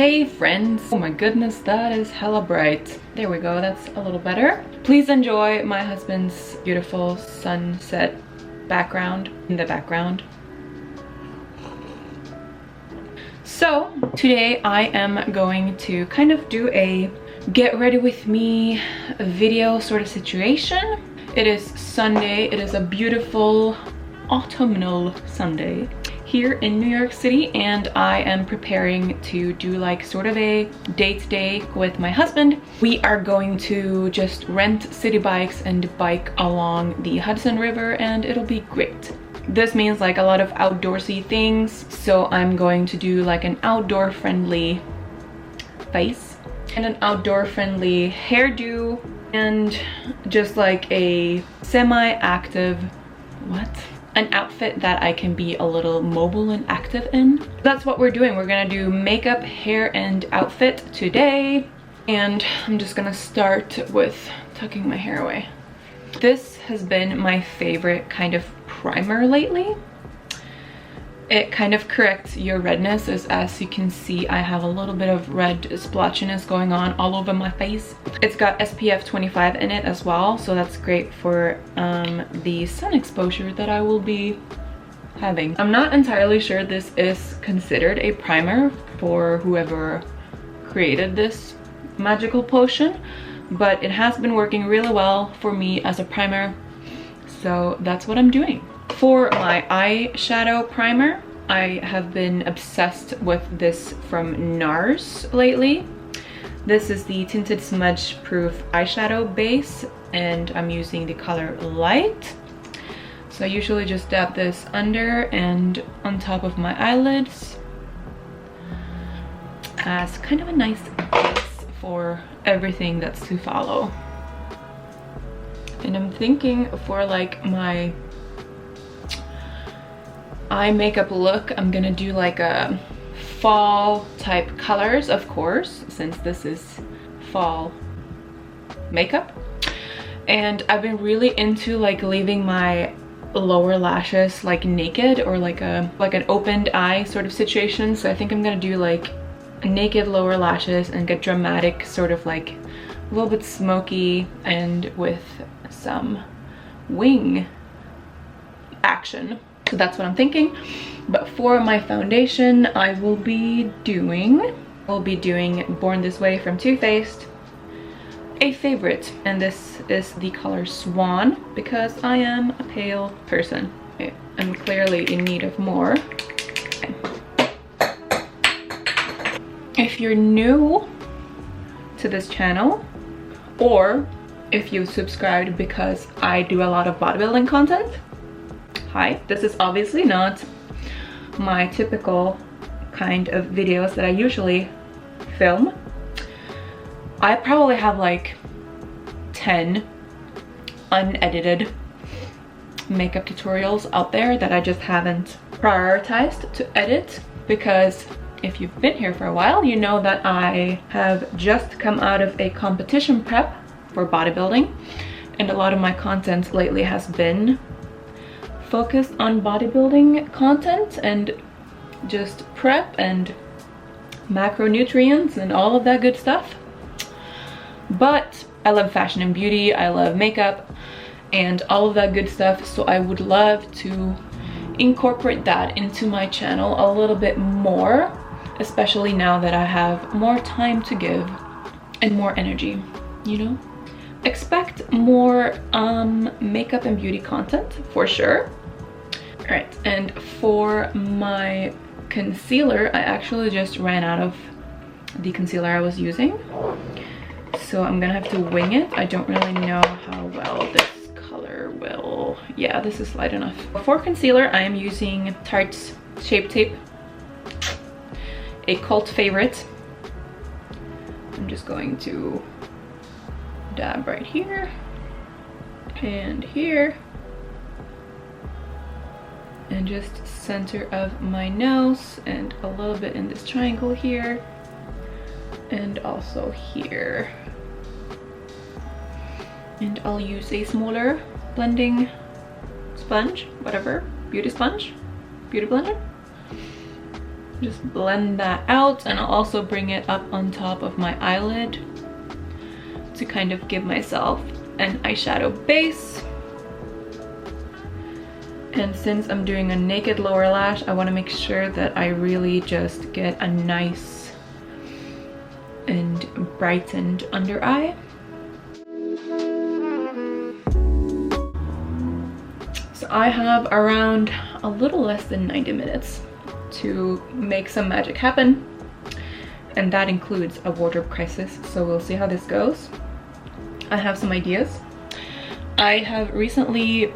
Hey friends! Oh my goodness, that is hella bright. There we go, that's a little better. Please enjoy my husband's beautiful sunset background in the background. So today I am going to kind of do a get ready with me video sort of situation. It is Sunday. It is a beautiful autumnal Sunday here in New York City, and I am preparing to do like sort of a date day with my husband. We are going to just rent city bikes and bike along the Hudson River, and it'll be great. This means like a lot of outdoorsy things, so I'm going to do like an outdoor friendly face and an outdoor friendly hairdo and just like a semi-active an outfit that I can be a little mobile and active in. That's what we're doing. We're gonna do makeup, hair, and outfit today. And I'm just gonna start with tucking my hair away. This has been my favorite kind of primer lately. It kind of corrects your redness, as you can see I have a little bit of red splotchiness going on all over my face. It's got SPF 25 in it as well, so that's great for the sun exposure that I will be having. I'm not entirely sure this is considered a primer for whoever created this magical potion, but it has been working really well for me as a primer, so that's what I'm doing. For my eyeshadow primer, I have been obsessed with this from NARS lately. This is the Tinted Smudgeproof eyeshadow base, and I'm using the color Light. So I usually just dab this under and on top of my eyelids as kind of a nice base for everything that's to follow. And I'm thinking for like my eye makeup look, I'm gonna do like a fall type colors, of course, since this is fall makeup. And I've been really into like leaving my lower lashes like naked, or like an opened eye sort of situation. So I think I'm gonna do like naked lower lashes and get dramatic, sort of like a little bit smoky and with some wing action. So that's what I'm thinking. But for my foundation, I will be doing Born This Way from Too Faced, a favorite, and this is the color Swan because I am a pale person. I'm clearly in need of more. Okay. If you're new to this channel, or if you've subscribed because I do a lot of bodybuilding content, hi, this is obviously not my typical kind of videos that I usually film. I probably have like 10 unedited makeup tutorials out there that I just haven't prioritized to edit, because if you've been here for a while, you know that I have just come out of a competition prep for bodybuilding, and a lot of my content lately has been focused on bodybuilding content and just prep and macronutrients and all of that good stuff. But I love fashion and beauty, I love makeup and all of that good stuff, so I would love to incorporate that into my channel a little bit more, especially now that I have more time to give and more energy, you know? Expect more makeup and beauty content for sure. All right, and for my concealer, I actually just ran out of the concealer I was using, so I'm gonna have to wing it. I don't really know how well this color will. Yeah, this is light enough. For concealer, I am using Tarte's Shape Tape, a cult favorite. I'm just going to dab right here and here, and just center of my nose, and a little bit in this triangle here, and also here. And I'll use a smaller blending sponge, whatever, beauty sponge, beauty blender. Just blend that out, and I'll also bring it up on top of my eyelid to kind of give myself an eyeshadow base. And since I'm doing a naked lower lash, I want to make sure that I really just get a nice and brightened under eye. So I have around a little less than 90 minutes to make some magic happen, and that includes a wardrobe crisis, so we'll see how this goes. I have some ideas. I have recently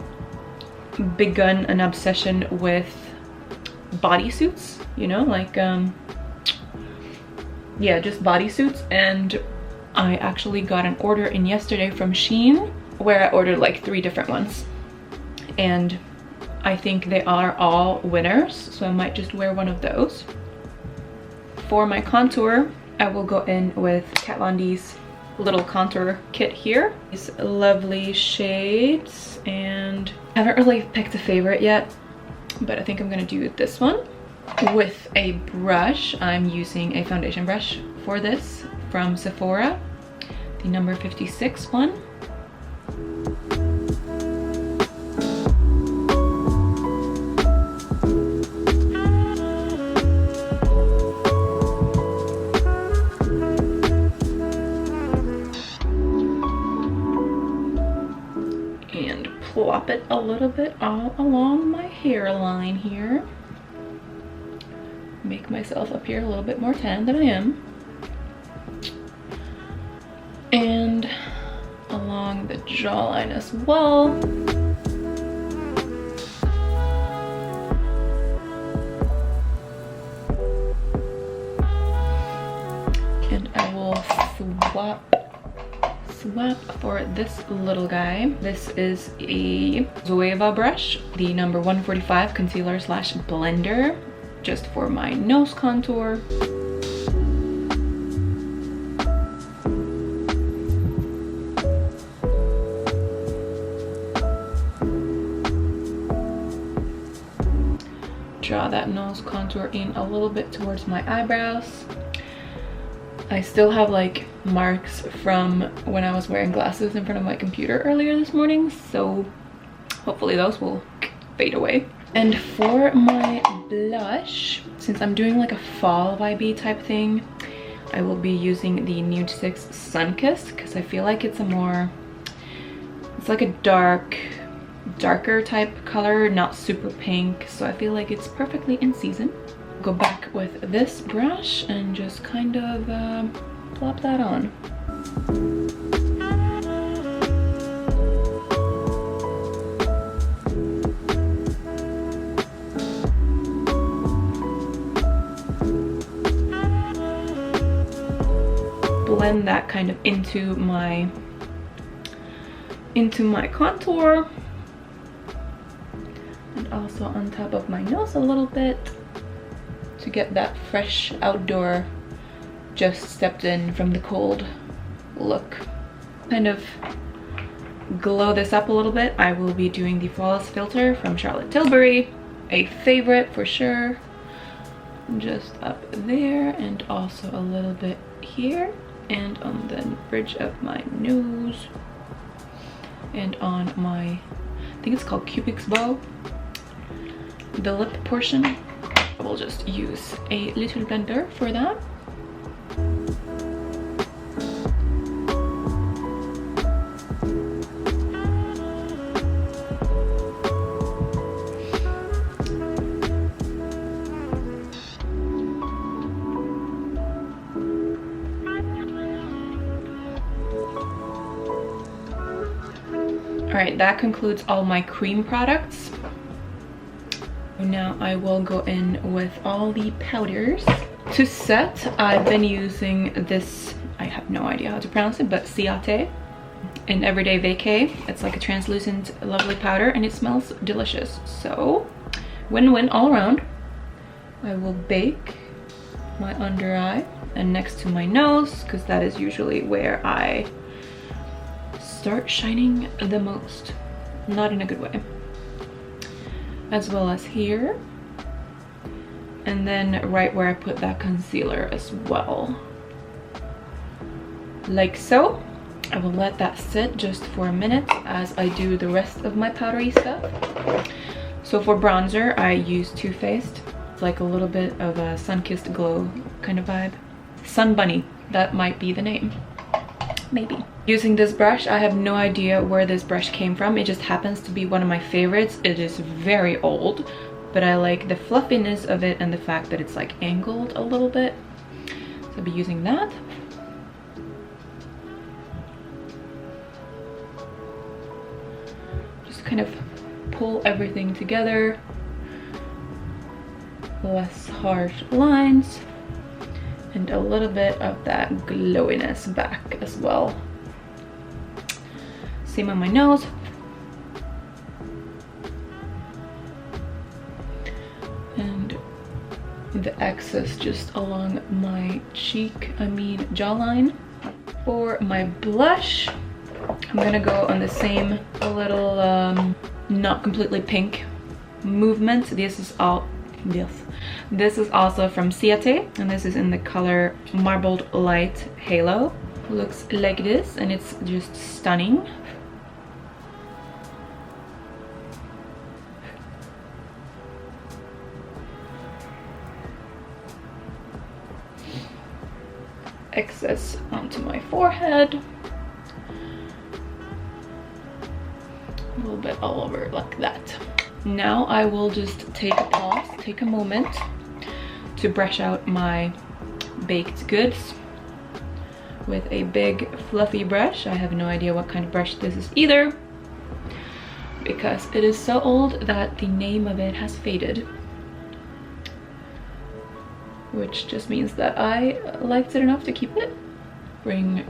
begun an obsession with bodysuits, you know, like yeah, just bodysuits, and I actually got an order in yesterday from Shein where I ordered like 3 different ones, and I think they are all winners, so I might just wear one of those. For my contour, I will go in with Kat Von D's little contour kit here. These lovely shades, and I haven't really picked a favorite yet, but I think I'm gonna do this one. With a brush, I'm using a foundation brush for this from Sephora, the number 56 one. Plop it a little bit all along my hairline here. Make myself appear a little bit more tan than I am. And along the jawline as well. And I will swap for this little guy. This is a Zoeva brush, the number 145 concealer slash blender, just for my nose contour. Draw that nose contour in a little bit towards my eyebrows. I still have like marks from when I was wearing glasses in front of my computer earlier this morning, so hopefully those will fade away. And for my blush, since I'm doing like a fall vibey type thing, I will be using the Nudestix Sunkissed, because I feel like it's like a darker type color, not super pink, so I feel like it's perfectly in season. Go back with this brush and just kind of plop that on. Blend that kind of into my contour, and also on top of my nose a little bit, to get that fresh outdoor, just stepped in from the cold look. Kind of glow this up a little bit. I will be doing the Flawless Filter from Charlotte Tilbury, a favorite for sure. Just up there, and also a little bit here, and on the bridge of my nose, and on my, I think it's called Cupid's bow, the lip portion. I will just use a little blender for that. Alright, that concludes all my cream products. Now I will go in with all the powders. To set, I've been using this, I have no idea how to pronounce it, but Ciaté in Everyday Vacay. It's like a translucent, lovely powder, and it smells delicious. So, win-win all around. I will bake my under eye and next to my nose, because that is usually where I start shining the most. Not in a good way. As well as here, and then right where I put that concealer as well, like so. I will let that sit just for a minute as I do the rest of my powdery stuff. So for bronzer, I use Too Faced. It's like a little bit of a Sunkissed glow kind of vibe. Sun Bunny, that might be the name, maybe. Using this brush, I have no idea where this brush came from. It just happens to be one of my favorites. It is very old, but I like the fluffiness of it and the fact that it's like angled a little bit. So I'll be using that. Just kind of pull everything together. Less harsh lines. And a little bit of that glowiness back as well. Same on my nose. And the excess just along my cheek, jawline. For my blush, I'm gonna go on the same little, not completely pink movement. This is also from Ciaté, and this is in the color Marbled Light Halo. Looks like this, and it's just stunning. Excess onto my forehead. A little bit all over like that. Now I will just take a pause, take a moment to brush out my baked goods with a big fluffy brush. I have no idea what kind of brush this is either, because it is so old that the name of it has faded, which just means that I liked it enough to keep it. Bring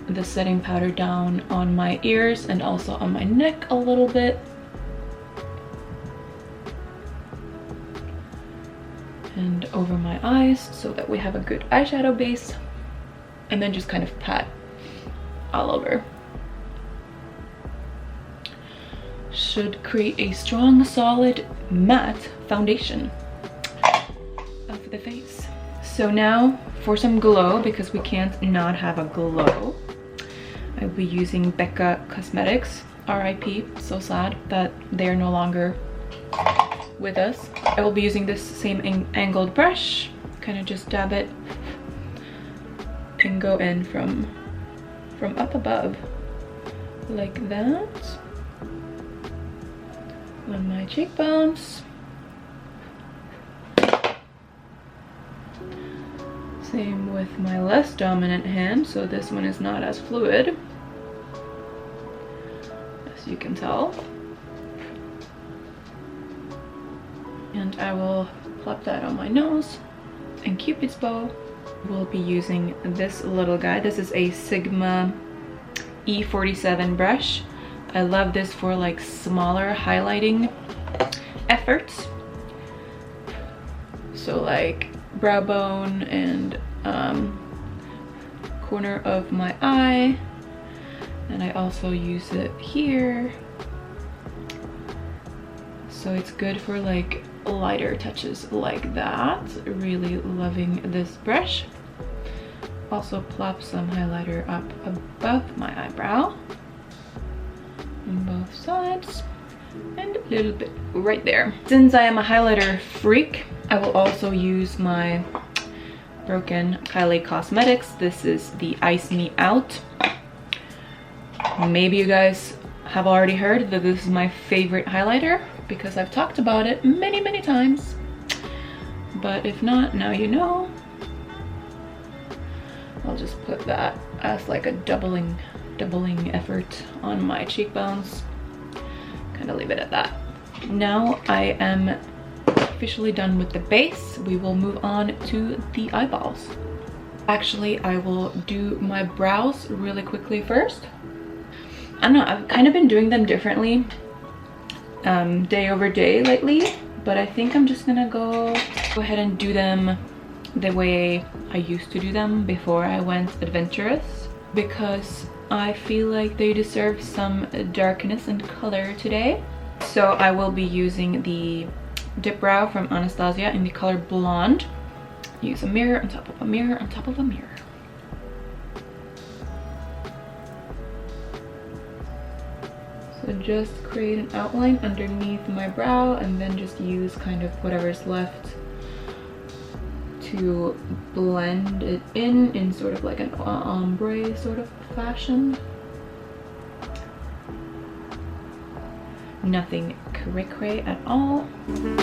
the setting powder down on my ears and also on my neck a little bit. And over my eyes so that we have a good eyeshadow base, and then just kind of pat all over. Should create a strong, solid, matte foundation of the face. So now for some glow, because we can't not have a glow, I'll be using Becca Cosmetics. RIP, so sad that they are no longer with us. I will be using this same angled brush, kind of just dab it and go in from up above like that on my cheekbones. Same with my less dominant hand, so this one is not as fluid, as you can tell. And I will plop that on my nose. And Cupid's bow, we'll be using this little guy. This is a Sigma E47 brush. I love this for like smaller highlighting efforts. So like brow bone and corner of my eye. And I also use it here. So it's good for like lighter touches like that. Really loving this brush. Also plop some highlighter up above my eyebrow on both sides and a little bit right there. Since I am a highlighter freak, I will also use my broken Kylie Cosmetics. This is the Ice Me Out. Maybe you guys have already heard that this is my favorite highlighter, because I've talked about it many times, but if not, now you know. I'll just put that as like a doubling effort on my cheekbones, kind of leave it at that. Now I am officially done with the base. We will move on to the eyeballs. Actually, I will do my brows really quickly first. I don't know, I've kind of been doing them differently day over day lately, but I think I'm just gonna go ahead and do them the way I used to do them before I went adventurous, because I feel like they deserve some darkness and color today. So I will be using the dip brow from Anastasia in the color Blonde. Use a mirror on top of a mirror on top of a mirror. So just create an outline underneath my brow and then just use kind of whatever's left to blend it in sort of like an ombre sort of fashion. Nothing cray-cray at all. And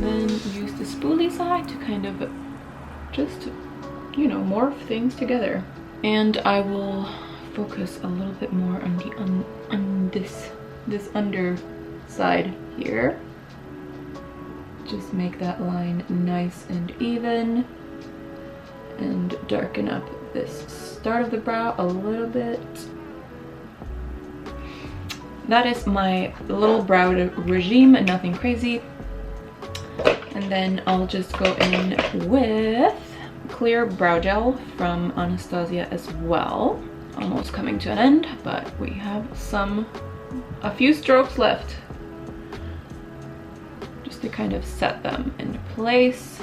then use the spoolie side to kind of just, you know, morph things together. And I will focus a little bit more on the on this underside here. Just make that line nice and even, and darken up this start of the brow a little bit. That is my little brow regime, nothing crazy. And then I'll just go in with clear brow gel from Anastasia as well. Almost coming to an end, but we have a few strokes left just to kind of set them into place.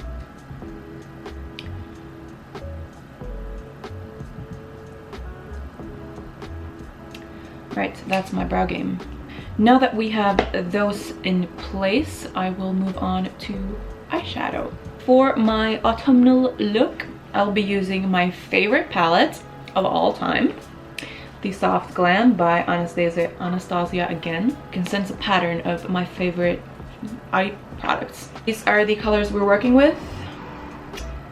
Right, so that's my brow game. Now that we have those in place, I will move on to eyeshadow. For my autumnal look, I'll be using my favorite palette of all time, the Soft Glam by Anastasia again. You can sense a pattern of my favorite eye products. These are the colors we're working with.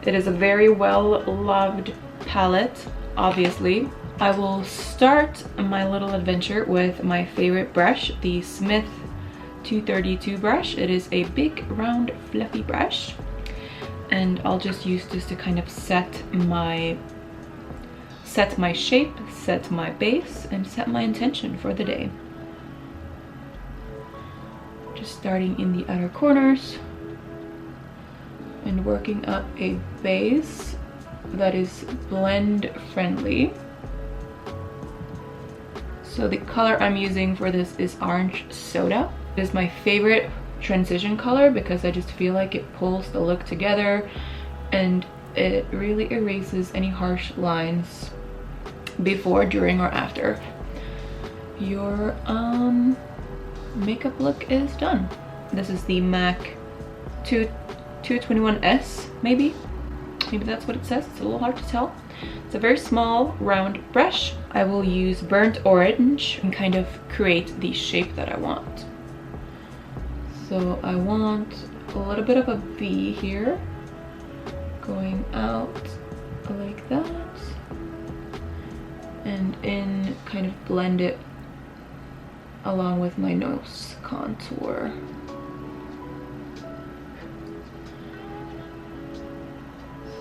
It is a very well loved palette, obviously. I will start my little adventure with my favorite brush, the Smith 232 brush. It is a big, round, fluffy brush. And I'll just use this to kind of set my shape, set my base, and set my intention for the day. Just starting in the outer corners and working up a base that is blend friendly. So the color I'm using for this is Orange Soda. It is my favorite transition color because I just feel like it pulls the look together and it really erases any harsh lines before, during, or after your makeup look is done. This is the MAC 221S, maybe that's what it says. It's a little hard to tell. It's a very small round brush. I will use burnt orange and kind of create the shape that I want. So I want a little bit of a V here, going out like that, and in kind of blend it along with my nose contour.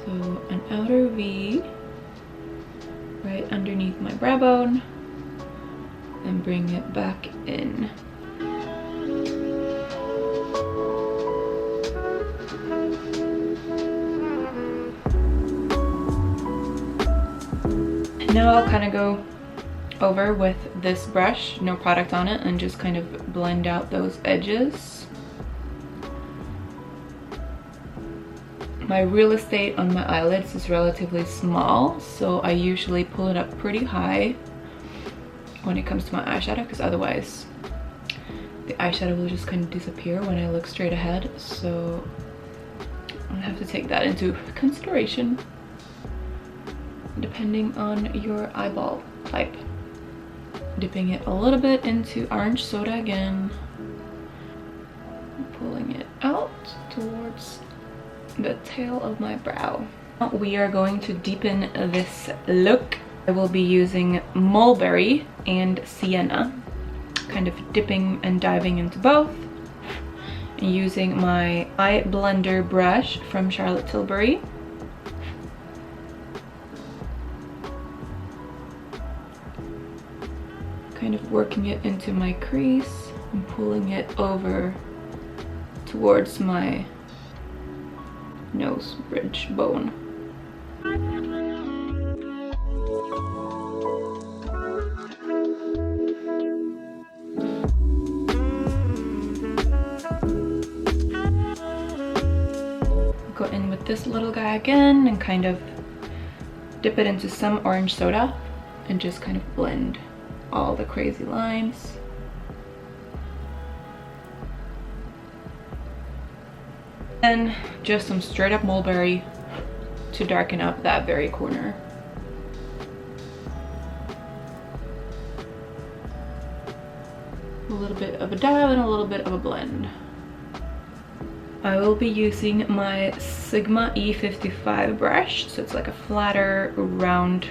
So an outer V right underneath my brow bone and bring it back in. Now I'll kind of go over with this brush, no product on it, and just kind of blend out those edges. My real estate on my eyelids is relatively small, so I usually pull it up pretty high when it comes to my eyeshadow, because otherwise the eyeshadow will just kind of disappear when I look straight ahead. So I have to take that into consideration depending on your eyeball type. Dipping it a little bit into Orange Soda again, pulling it out towards the tail of my brow. We are going to deepen this look. I will be using Mulberry and Sienna, kind of dipping and diving into both, and using my eye blender brush from Charlotte Tilbury. Kind of working it into my crease and pulling it over towards my nose bridge bone. this little guy again and kind of dip it into some orange soda and just kind of blend all the crazy lines. And just some straight up mulberry to darken up that very corner. A little bit of a dab and a little bit of a blend. I will be using my Sigma E55 brush, so it's like a flatter round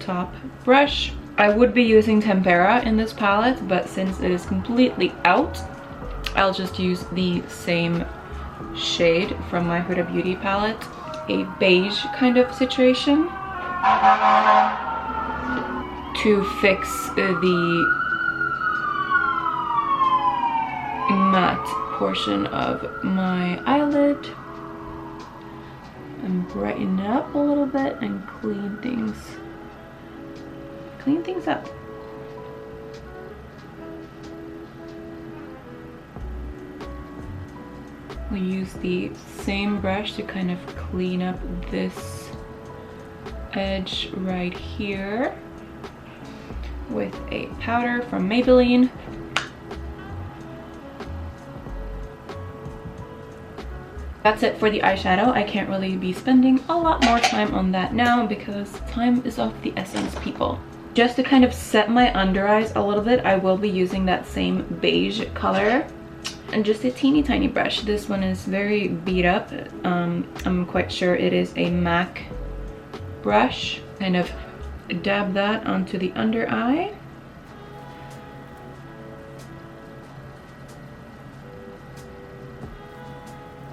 top brush. I would be using Tempera in this palette, but since it is completely out, I'll just use the same shade from my Huda Beauty palette, a beige kind of situation, to fix the matte portion of my eyelid and brighten it up a little bit and clean things up. We use the same brush to kind of clean up this edge right here with a powder from Maybelline. That's it for the eyeshadow. I can't really be spending a lot more time on that now because time is of the essence, people. Just to kind of set my under eyes a little bit, I will be using that same beige color and just a teeny tiny brush. This one is very beat up. I'm quite sure it is a MAC brush. Kind of dab that onto the under eye.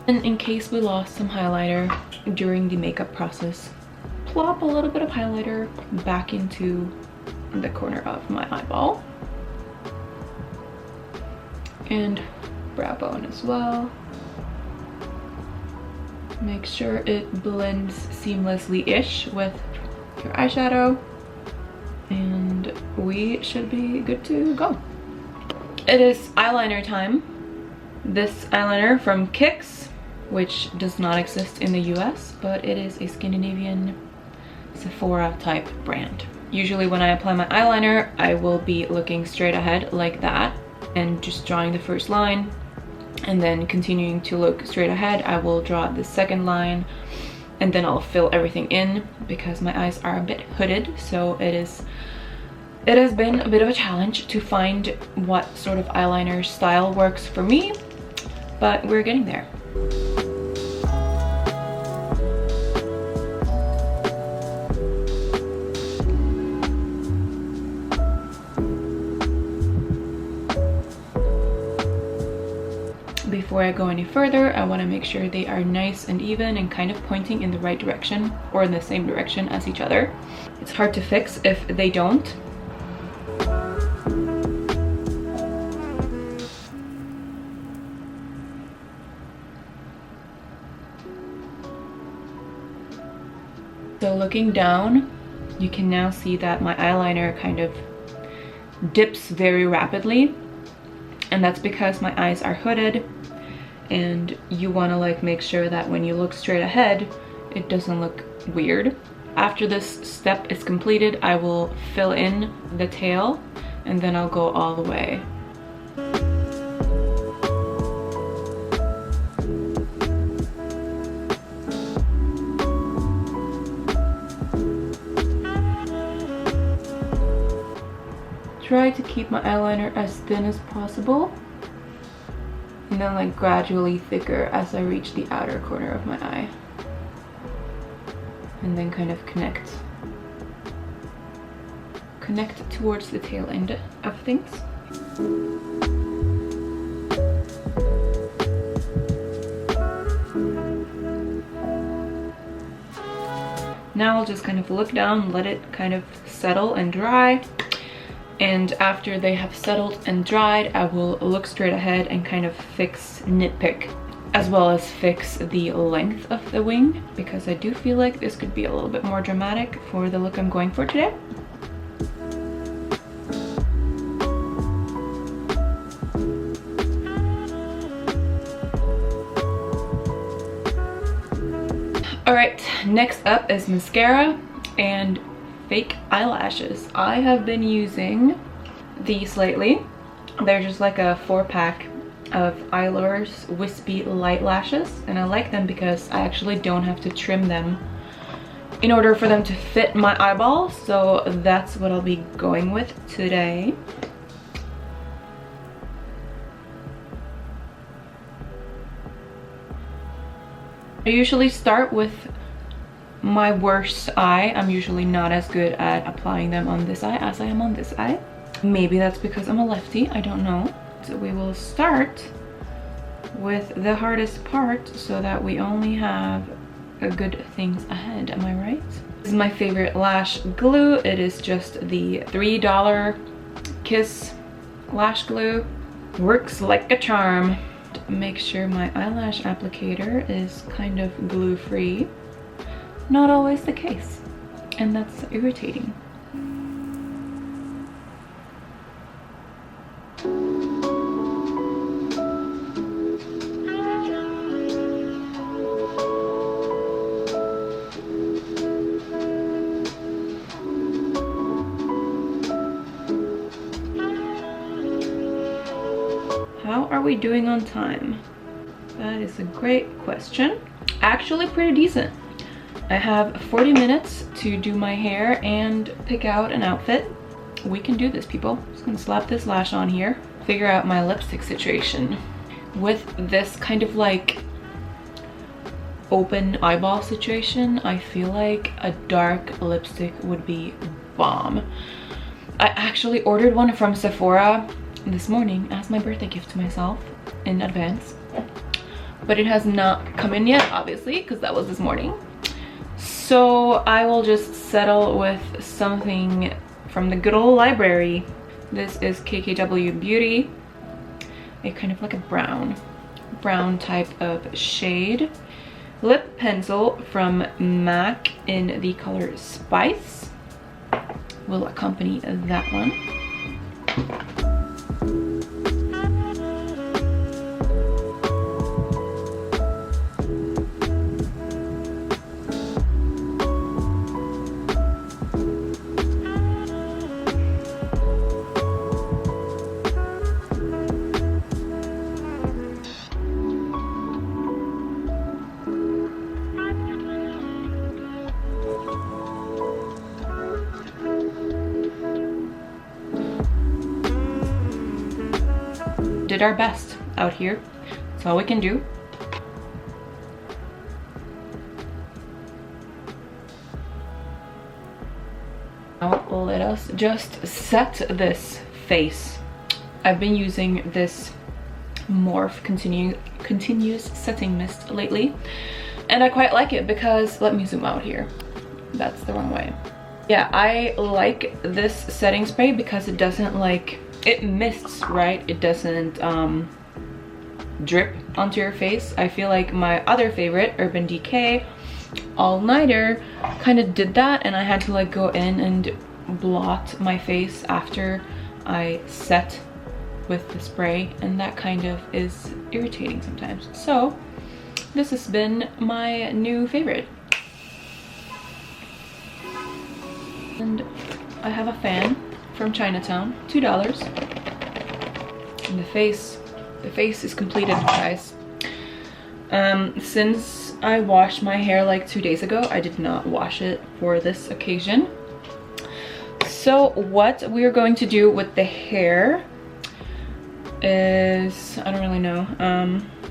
And in case we lost some highlighter during the makeup process, plop a little bit of highlighter back into the corner of my eyeball. And brow bone as well. Make sure it blends seamlessly-ish with your eyeshadow. And we should be good to go. It is eyeliner time. This eyeliner from Kix, which does not exist in the US, but it is a Scandinavian Sephora type brand. Usually when I apply my eyeliner, I will be looking straight ahead like that and just drawing the first line, and then continuing to look straight ahead. I will draw the second line and then I'll fill everything in because my eyes are a bit hooded, so it has been a bit of a challenge to find what sort of eyeliner style works for me, but we're getting there. Before I go any further, I want to make sure they are nice and even and kind of pointing in the right direction or in the same direction as each other. It's hard to fix if they don't. So looking down, you can now see that my eyeliner kind of dips very rapidly, and that's because my eyes are hooded, and you want to like make sure that when you look straight ahead, it doesn't look weird. After this step is completed, I will fill in the tail and then I'll go all the way. Try to keep my eyeliner as thin as possible, and then like gradually thicker as I reach the outer corner of my eye, and then kind of connect towards the tail end of things. Now I'll just kind of look down, let it kind of settle and dry. And after they have settled and dried, I will look straight ahead and kind of nitpick, as well as fix the length of the wing, because I do feel like this could be a little bit more dramatic for the look I'm going for today. All right, next up is mascara and fake eyelashes. I have been using these lately. They're just like a 4-pack of Eyelures wispy light lashes, and I like them because I actually don't have to trim them in order for them to fit my eyeballs. So that's what I'll be going with today. I usually start with my worst eye. I'm usually not as good at applying them on this eye as I am on this eye. Maybe that's because I'm a lefty, I don't know. So we will start with the hardest part so that we only have good things ahead, am I right? This is my favorite lash glue. It is just the $3 Kiss lash glue. Works like a charm. Make sure my eyelash applicator is kind of glue-free. Not always the case, and that's irritating. How are we doing on time? That is a great question. Actually pretty decent. I have 40 minutes to do my hair and pick out an outfit. We can do this, people. Just gonna slap this lash on here. Figure out my lipstick situation. With this kind of like open eyeball situation, I feel like a dark lipstick would be bomb. I actually ordered one from Sephora this morning as my birthday gift to myself in advance, but it has not come in yet, obviously, because that was this morning. So I will just settle with something from the good old library. This is KVD Beauty, a kind of like a brown type of shade. Lip pencil from MAC in the color Spice will accompany that one. Did our best out here. That's all we can do. Now let us just set this face. I've been using this Morphe continuous setting mist lately, and I quite like it because, let me zoom out here. That's the wrong way. Yeah, I like this setting spray because it doesn't like, it mists, right? It doesn't drip onto your face. I feel like my other favorite, Urban Decay All Nighter, kind of did that, and I had to like go in and blot my face after I set with the spray, and that kind of is irritating sometimes. So this has been my new favorite. And I have a fan from Chinatown, $2. And the face is completed, guys. Since I washed my hair like 2 days ago, I did not wash it for this occasion. So what we're going to do with the hair is, I don't really know,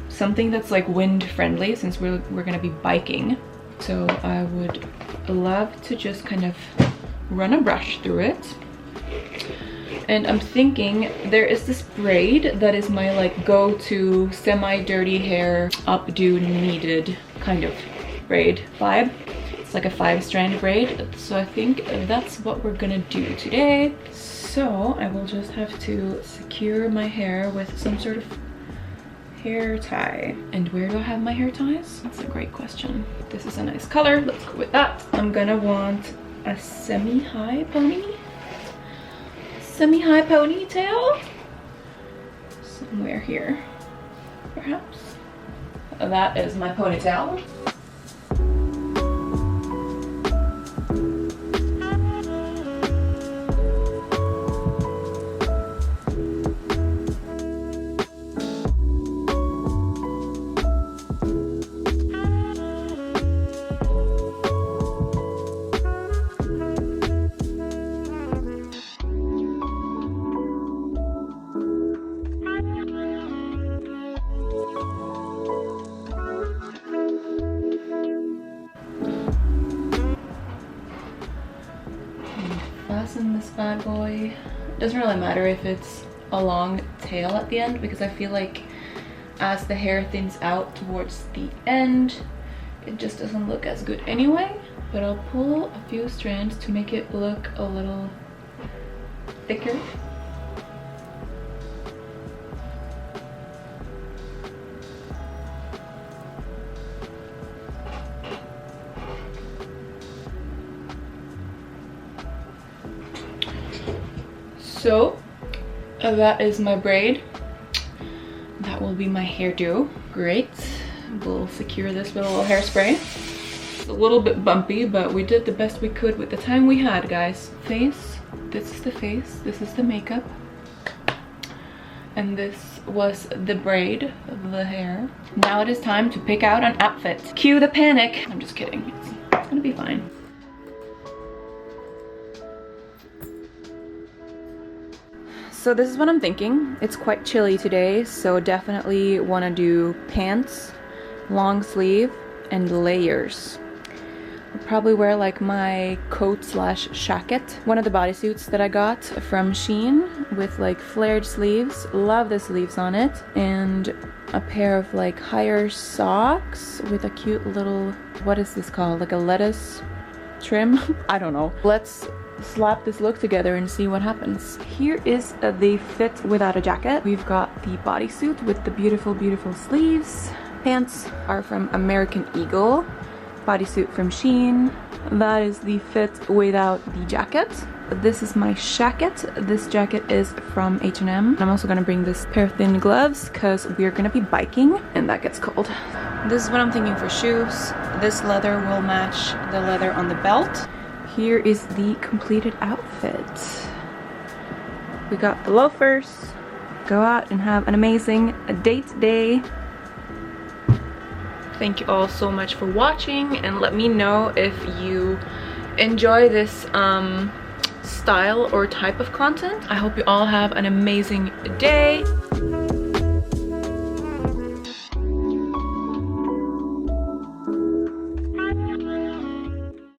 something that's like wind friendly, since we're gonna be biking. So I would love to just kind of run a brush through it. And I'm thinking there is this braid that is my like go-to semi-dirty hair updo needed kind of braid vibe. It's like a 5-strand braid, so I think that's what we're gonna do today. So I will just have to secure my hair with some sort of hair tie. And where do I have my hair ties? That's a great question. This is a nice color, let's go with that. I'm gonna want a semi-high ponytail somewhere here, perhaps. That is my ponytail. bad boy. Doesn't really matter if it's a long tail at the end, because I feel like as the hair thins out towards the end, it just doesn't look as good anyway. But I'll pull a few strands to make it look a little thicker. So that is my braid. That will be my hairdo. Great. We'll secure this with a little hairspray. It's a little bit bumpy, but we did the best we could with the time we had, guys. Face. This is the face. This is the makeup. And this was the braid of the hair. Now it is time to pick out an outfit. Cue the panic. I'm just kidding. It's gonna be fine. So this is what I'm thinking. It's quite chilly today, so definitely want to do pants, long sleeve, and layers. I'll probably wear like my coat slash jacket. One of the bodysuits that I got from Shein with like flared sleeves. Love the sleeves on it. And a pair of like higher socks with a cute little, what is this called? Like a lettuce trim? I don't know. Let's slap this look together and see what happens. Here is the fit without a jacket. We've got the bodysuit with the beautiful, beautiful sleeves. Pants are from American Eagle. Bodysuit from Shein. That is the fit without the jacket. This is my jacket. This jacket is from H&M. I'm also gonna bring this pair of thin gloves because we're gonna be biking and that gets cold. This is what I'm thinking for shoes. This leather will match the leather on the belt. Here is the completed outfit. We got the loafers. Go out and have an amazing date day. Thank you all so much for watching, and let me know if you enjoy this style or type of content. I hope you all have an amazing day.